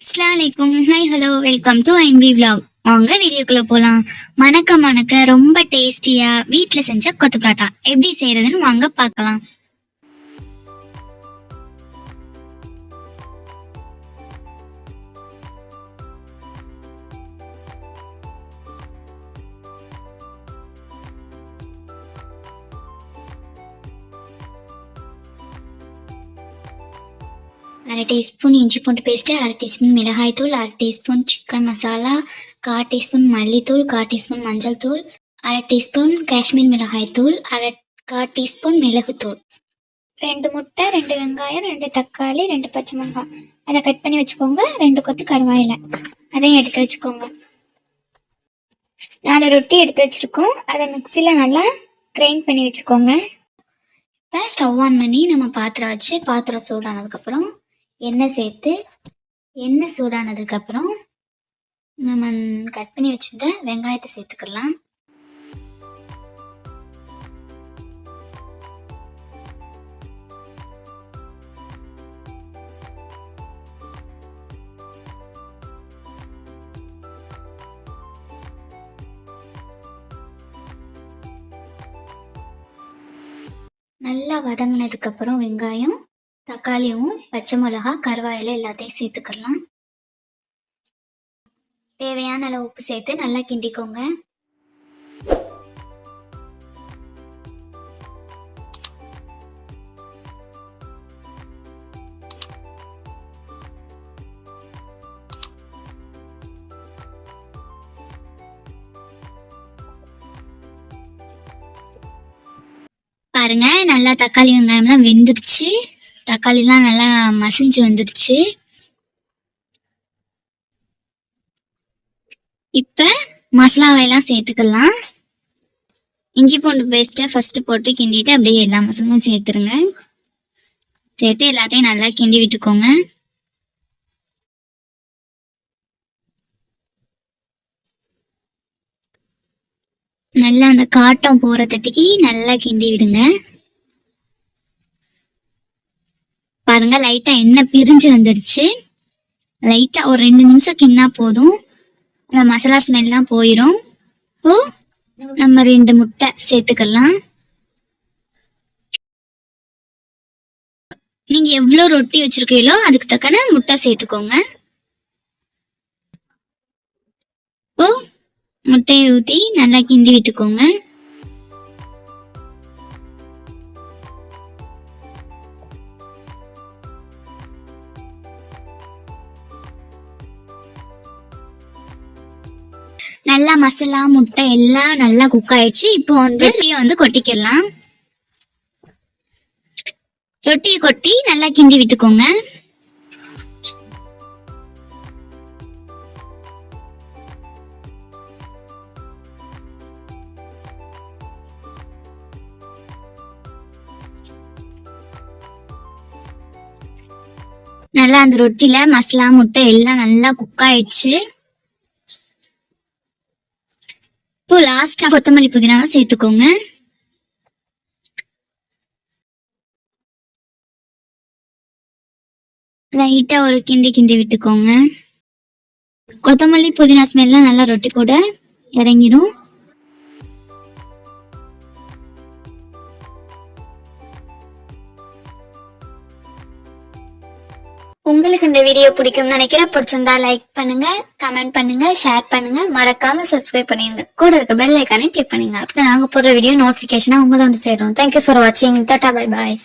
அஸ்ஸலாமு hi hello welcome to ஐன்பி vlog. வாங்க வீடியோக்குள்ள போலாம். மணக்க மணக்க ரொம்ப டேஸ்டியா வீட்ல செஞ்ச கொத்து பரோட்டா எப்படி செய்யறதுன்னு வாங்க பார்க்கலாம். அரை டீஸ்பூன் இஞ்சி பூண்டு பேஸ்ட்டு, அரை டீஸ்பூன் மிளகாய் தூள், அரை டீஸ்பூன் சிக்கன் மசாலா, 1/4 டீஸ்பூன் மல்லித்தூள், 1/4 டீஸ்பூன் மஞ்சள் தூள், அரை டீஸ்பூன் காஷ்மீர் மிளகாய் தூள், 1/4 டீஸ்பூன் மிளகுத்தூள், 2 முட்டை, 2 வெங்காயம், 2 தக்காளி, 2 பச்சை மிளகாய் அதை கட் பண்ணி வச்சுக்கோங்க. 2 கொத்து கருவாயில அதையும் எடுத்து வச்சுக்கோங்க. 4 ரொட்டி எடுத்து வச்சுருக்கோம். அதை மிக்சியில் நல்லா கிரைண்ட் பண்ணி வச்சுக்கோங்க. இப்போ ஸ்டவ் ஆன் பண்ணி நம்ம பாத்திரம் வச்சு பாத்திரம் சூடானதுக்கப்புறம் எண்ணெய் சேர்த்து எண்ணெய் சூடானதுக்கப்புறம் நம்ம கட் பண்ணி வச்சுருந்த வெங்காயத்தை சேர்த்துக்கலாம். நல்லா வதங்கினதுக்கப்புறம் வெங்காயம், தக்காளியும், பச்சை மிளகா, கருவாயில எல்லாத்தையும் சேர்த்துக்கலாம். தேவையான அளவு உப்பு சேர்த்து நல்லா கிண்டிக்கோங்க. பாருங்க, நல்லா தக்காளி வெங்காயம்லாம் வெந்துருச்சு. தக்காளிலாம் நல்லா மசிஞ்சு வந்துருச்சு. இப்போ மசாலாவையெல்லாம் சேர்த்துக்கலாம். இஞ்சி பூண்டு பேஸ்ட்டை ஃபர்ஸ்ட் போட்டு கிண்டிட்டு அப்படியே எல்லா மசாலாவும் சேர்த்துருங்க. சேர்த்து எல்லாத்தையும் நல்லா கிண்டி விட்டுக்கோங்க. நல்லா அந்த காட்டம் போற தட்டிக்கு நல்லா கிண்டி விடுங்க. பாருங்க, லைட்டா எண்ணெய் பிரிஞ்சு வந்துருச்சு. லைட்டா ஒரு 2 நிமிஷம் கிண்ணா போதும், அந்த மசாலா ஸ்மெல்லாம் போயிடும். இப்போ நம்ம 2 முட்டை சேர்த்துக்கலாம். நீங்க எவ்வளவு ரொட்டி வச்சிருக்கீங்களோ அதுக்கு தக்கன முட்டை சேர்த்துக்கோங்க. இப்போ முட்டையை ஊற்றி நல்லா கிண்டி விட்டுக்கோங்க. நல்லா மசாலா முட்டை எல்லாம் நல்லா குக் ஆயிடுச்சு. இப்போ ரொட்டியை கொட்டிக்கலாம். ரொட்டியை கொட்டி நல்லா கிண்டி விட்டுக்கோங்க. நல்லா அந்த ரொட்டில மசாலா முட்டை எல்லாம் நல்லா குக் ஆயிடுச்சு. இப்போ லாஸ்டா கொத்தமல்லி புதினாவை சேர்த்துக்கோங்க. லைட்டா ஒரு கிண்டி கிண்டி விட்டுக்கோங்க. கொத்தமல்லி புதினா ஸ்மெல்லாம் நல்லா ரொட்டி கூட இறங்கிடும். உங்களுக்கு இந்த வீடியோ பிடிக்கும்னு நினைக்கிறேன். பிடிச்சிருந்தா லைக் பண்ணுங்க, கமெண்ட் பண்ணுங்க, ஷேர் பண்ணுங்க, மறக்காம சப்ஸ்கிரைப் பண்ணிடுங்க. கூட இருக்க பெல் ஐக்கானே கிளிக் பண்ணுங்க. அப்போ நாங்க போடுற வீடியோ நோட்டிபிகேஷனா உங்களை வந்து சேரும். தேங்க்யூ ஃபார் வாட்சிங். Tata, bye bye.